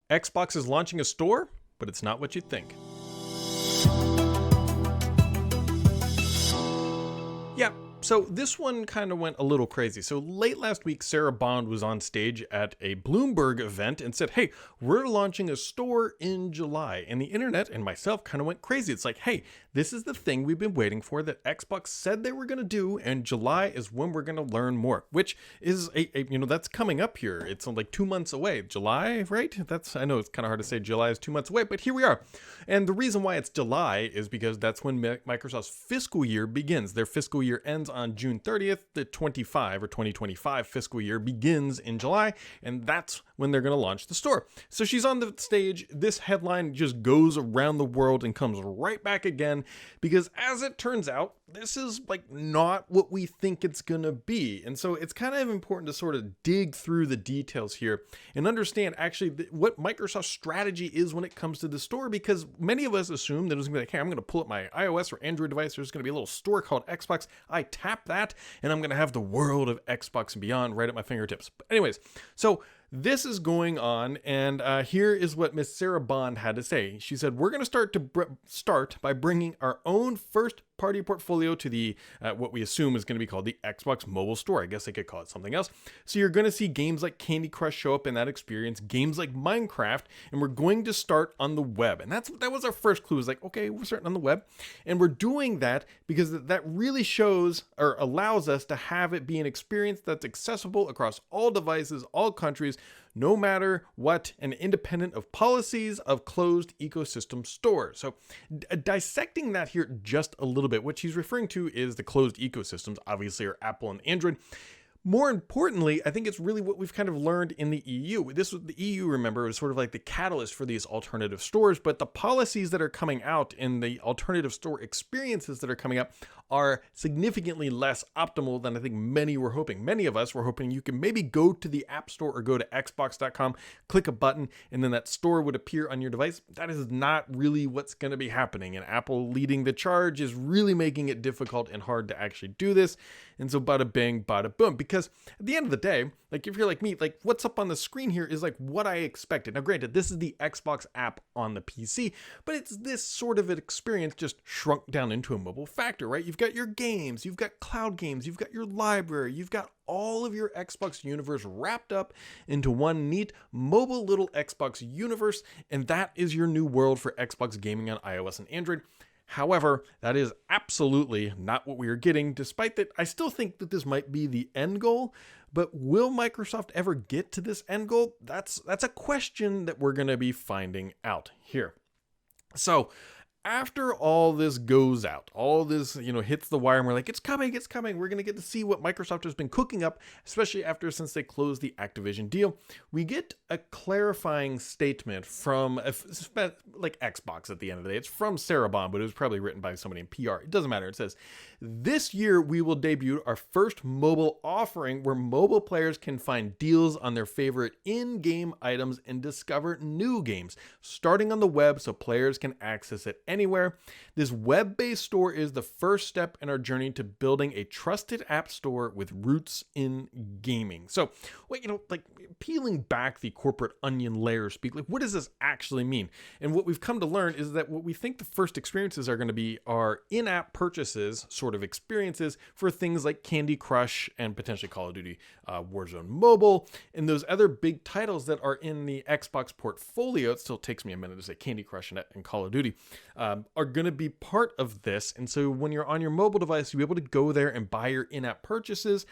Xbox is launching a store, but it's not what you'd think. Yeah, so this one kind of went a little crazy. So late last week, Sarah Bond was on stage at a Bloomberg event and said, hey, we're launching a store in July. And the internet and myself kind of went crazy. It's like, hey, this is the thing we've been waiting for that Xbox said they were going to do. And July is when we're going to learn more, which is that's coming up here. It's like 2 months away. July, right? I know it's kind of hard to say July is 2 months away, but here we are. And the reason why it's July is because that's when Microsoft's fiscal year begins. Their fiscal year ends on June 30th. The 2025 fiscal year begins in July, and that's when they're going to launch the store. So she's on the stage. This headline just goes around the world and comes right back again, because as it turns out, this is like not what we think it's going to be. And so it's kind of important to sort of dig through the details here and understand actually what Microsoft's strategy is when it comes to the store, because many of us assume that it's going to be like, hey, I'm going to pull up my iOS or Android device. There's going to be a little store called Xbox. I tap that and I'm going to have the world of Xbox and beyond right at my fingertips. But anyways, so this is going on, and here is what Miss Sarah Bond had to say. She said, we're going to start by bringing our own first-party portfolio to the what we assume is going to be called the Xbox Mobile Store. I guess they could call it something else. So you're going to see games like Candy Crush show up in that experience, games like Minecraft, and we're going to start on the web. And that was our first clue. Is like, okay, we're starting on the web, and we're doing that because that really shows or allows us to have it be an experience that's accessible across all devices, all countries, no matter what, and independent of policies of closed ecosystem stores. So dissecting that here just a little bit, what she's referring to is the closed ecosystems, obviously are Apple and Android. More importantly, I think it's really what we've kind of learned in the EU. The EU, remember, is sort of like the catalyst for these alternative stores, but the policies that are coming out in the alternative store experiences that are coming up are significantly less optimal than I think many were hoping. Many of us were hoping you can maybe go to the App Store or go to Xbox.com, click a button, and then that store would appear on your device. That is not really what's going to be happening, and Apple leading the charge is really making it difficult and hard to actually do this. And so bada bing, bada boom. Because at the end of the day, like if you're like me, like what's up on the screen here is like what I expected. Now granted, this is the Xbox app on the PC, but it's this sort of an experience just shrunk down into a mobile factor, right? You've got your games, you've got cloud games, you've got your library, you've got all of your Xbox universe wrapped up into one neat mobile little Xbox universe, and that is your new world for Xbox gaming on iOS and Android. However, that is absolutely not what we are getting, despite that I still think that this might be the end goal. But will Microsoft ever get to this end goal? That's a question that we're going to be finding out here. So after all this goes out, all this, hits the wire and we're like, it's coming. We're going to get to see what Microsoft has been cooking up, especially since they closed the Activision deal. We get a clarifying statement from like Xbox at the end of the day. It's from Sarah Bond, but it was probably written by somebody in PR. It doesn't matter. It says, this year we will debut our first mobile offering where mobile players can find deals on their favorite in-game items and discover new games, starting on the web so players can access it anywhere. This web-based store is the first step in our journey to building a trusted app store with roots in gaming. So, like peeling back the corporate onion layer speak, like what does this actually mean? And what we've come to learn is that what we think the first experiences are going to be are in-app purchases, sort of experiences for things like Candy Crush and potentially Call of Duty Warzone Mobile and those other big titles that are in the Xbox portfolio. It still takes me a minute to say Candy Crush and Call of Duty. Are going to be part of this. And so when you're on your mobile device, you'll be able to go there and buy your in-app purchases.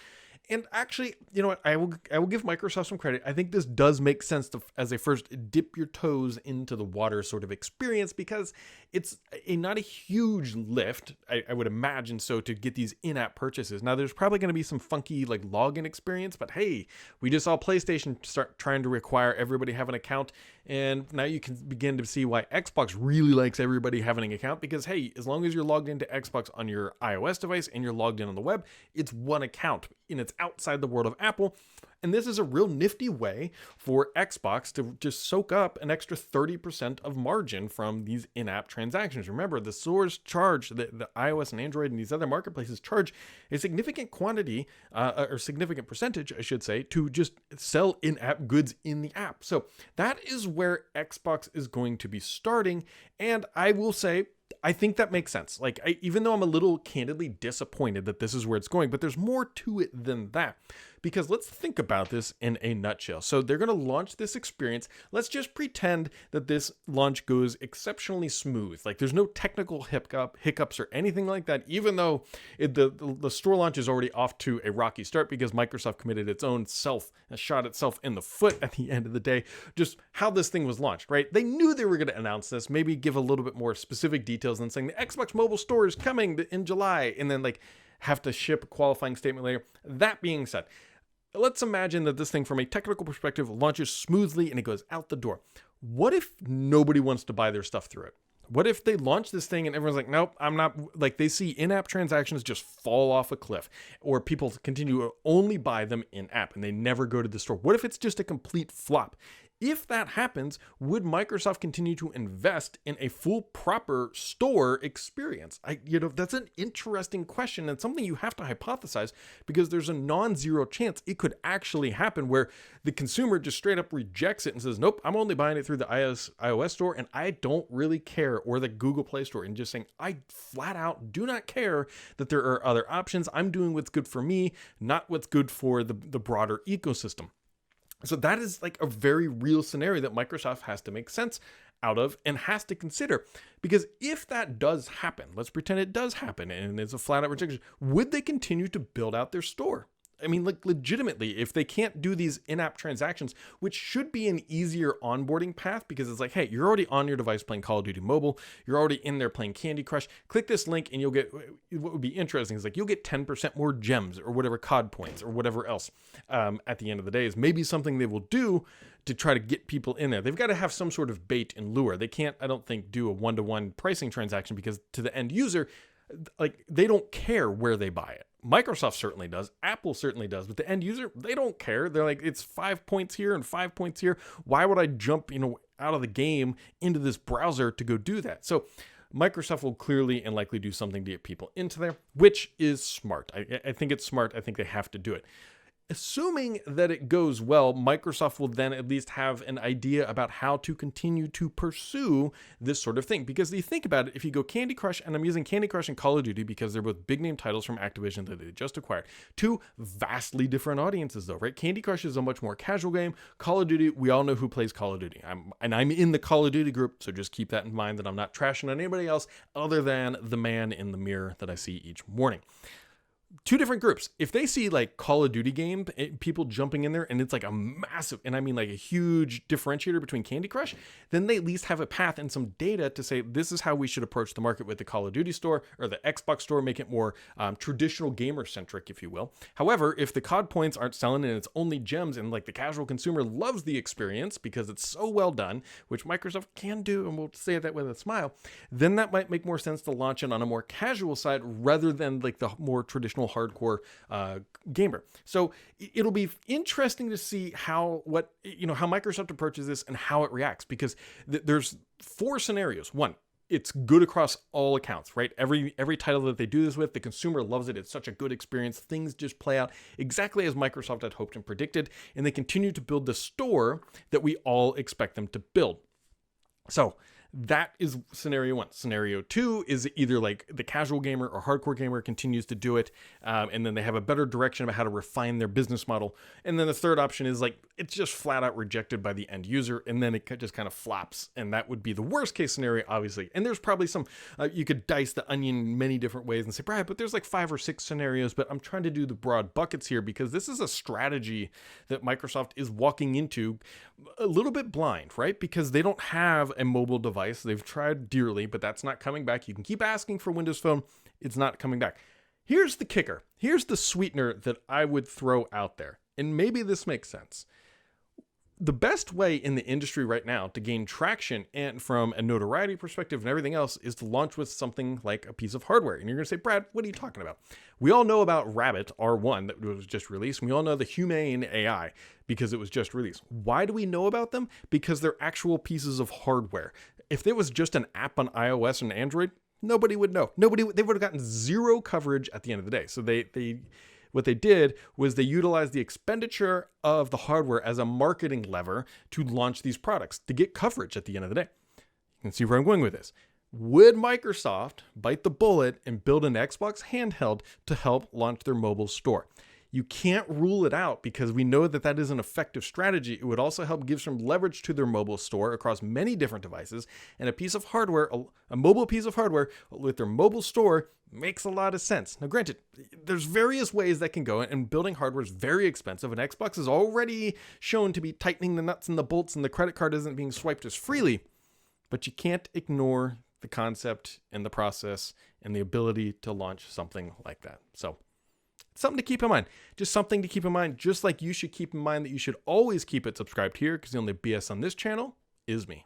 And actually, you know what? I will give Microsoft some credit. I think this does make sense as a first dip your toes into the water sort of experience, because it's not a huge lift, I would imagine, so to get these in-app purchases. Now, there's probably going to be some funky like login experience, but hey, we just saw PlayStation start trying to require everybody have an account, and now you can begin to see why Xbox really likes everybody having an account, because hey, as long as you're logged into Xbox on your iOS device and you're logged in on the web, it's one account. and it's outside the world of Apple. And this is a real nifty way for Xbox to just soak up an extra 30% of margin from these in-app transactions. Remember, the stores charge, the iOS and Android and these other marketplaces charge a significant quantity, or significant percentage, I should say, to just sell in-app goods in the app. So that is where Xbox is going to be starting. And I will say, I think that makes sense. Like, even though I'm a little candidly disappointed that this is where it's going, but there's more to it than that. Because let's think about this in a nutshell. So they're going to launch this experience. Let's just pretend that this launch goes exceptionally smooth. Like, there's no technical hiccups or anything like that, even though the store launch is already off to a rocky start because Microsoft committed its own shot itself in the foot at the end of the day, just how this thing was launched, right? They knew they were going to announce this, maybe give a little bit more specific details than saying the Xbox mobile store is coming in July, and then like have to ship a qualifying statement later. That being said, let's imagine that this thing from a technical perspective launches smoothly and it goes out the door. What if nobody wants to buy their stuff through it? What if they launch this thing and everyone's like, nope, I'm not, like they see in-app transactions just fall off a cliff, or people continue to only buy them in-app and they never go to the store? What if it's just a complete flop? If that happens, would Microsoft continue to invest in a full proper store experience? That's an interesting question and something you have to hypothesize, because there's a non-zero chance it could actually happen where the consumer just straight up rejects it and says, nope, I'm only buying it through the iOS store and I don't really care, or the Google Play Store, and just saying, I flat out do not care that there are other options. I'm doing what's good for me, not what's good for the broader ecosystem. So that is like a very real scenario that Microsoft has to make sense out of and has to consider. Because if that does happen, let's pretend it does happen and it's a flat out rejection, would they continue to build out their store? I mean, like, legitimately, if they can't do these in-app transactions, which should be an easier onboarding path, because it's like, hey, you're already on your device playing Call of Duty Mobile, you're already in there playing Candy Crush, click this link and you'll get, what would be interesting is like, you'll get 10% more gems or whatever, COD points or whatever else at the end of the day is maybe something they will do to try to get people in there. They've got to have some sort of bait and lure. They can't, I don't think, do a one-to-one pricing transaction, because to the end user, like, they don't care where they buy it. Microsoft certainly does. Apple certainly does. But the end user, they don't care. They're like, it's 5 points here and 5 points here. Why would I jump, out of the game into this browser to go do that? So Microsoft will clearly and likely do something to get people into there, which is smart. I think it's smart. I think they have to do it. Assuming that it goes well, Microsoft will then at least have an idea about how to continue to pursue this sort of thing. Because you think about it, if you go Candy Crush, and I'm using Candy Crush and Call of Duty because they're both big name titles from Activision that they just acquired. Two vastly different audiences though, right? Candy Crush is a much more casual game. Call of Duty, we all know who plays Call of Duty. I'm in the Call of Duty group, so just keep that in mind, that I'm not trashing on anybody else other than the man in the mirror that I see each morning. Two different groups. If they see like Call of Duty game, people jumping in there, and it's like a massive, and I mean like a huge differentiator between Candy Crush, then they at least have a path and some data to say, this is how we should approach the market with the Call of Duty store or the Xbox store, make it more traditional gamer centric, if you will. However, if the COD points aren't selling and it's only gems, and like the casual consumer loves the experience because it's so well done, which Microsoft can do, and we'll say that with a smile, then that might make more sense to launch it on a more casual side rather than like the more traditional hardcore gamer. So it'll be interesting to see how Microsoft approaches this and how it reacts, because there's 4 scenarios. One, it's good across all accounts, right? Every title that they do this with, the consumer loves it. It's such a good experience. Things just play out exactly as Microsoft had hoped and predicted, and they continue to build the store that we all expect them to build. So that is scenario 1. Scenario 2 is either like the casual gamer or hardcore gamer continues to do it, and then they have a better direction about how to refine their business model. And then the third option is like, it's just flat out rejected by the end user, and then it just kind of flops. And that would be the worst case scenario, obviously. And there's probably some, you could dice the onion many different ways and say, Brian, but there's like 5 or 6 scenarios, but I'm trying to do the broad buckets here because this is a strategy that Microsoft is walking into a little bit blind, right? Because they don't have a mobile device. They've tried dearly, but that's not coming back. You can keep asking for Windows Phone. It's not coming back. Here's the kicker. Here's the sweetener that I would throw out there. And maybe this makes sense. The best way in the industry right now to gain traction and from a notoriety perspective and everything else is to launch with something like a piece of hardware. And you're going to say, Brad, what are you talking about? We all know about Rabbit R1 that was just released. And we all know the Humane AI because it was just released. Why do we know about them? Because they're actual pieces of hardware. If there was just an app on iOS and Android, nobody would know. They would have gotten zero coverage at the end of the day. So what they did was they utilized the expenditure of the hardware as a marketing lever to launch these products to get coverage at the end of the day. You can see where I'm going with this. Would Microsoft bite the bullet and build an Xbox handheld to help launch their mobile store? You can't rule it out because we know that that is an effective strategy. It would also help give some leverage to their mobile store across many different devices. And a piece of hardware, a mobile piece of hardware with their mobile store makes a lot of sense. Now, granted, there's various ways that can go, and building hardware is very expensive. And Xbox is already shown to be tightening the nuts and the bolts, and the credit card isn't being swiped as freely. But you can't ignore the concept and the process and the ability to launch something like that. So, something to keep in mind. Just something to keep in mind. Just like you should keep in mind that you should always keep it subscribed here, because the only BS on this channel is me.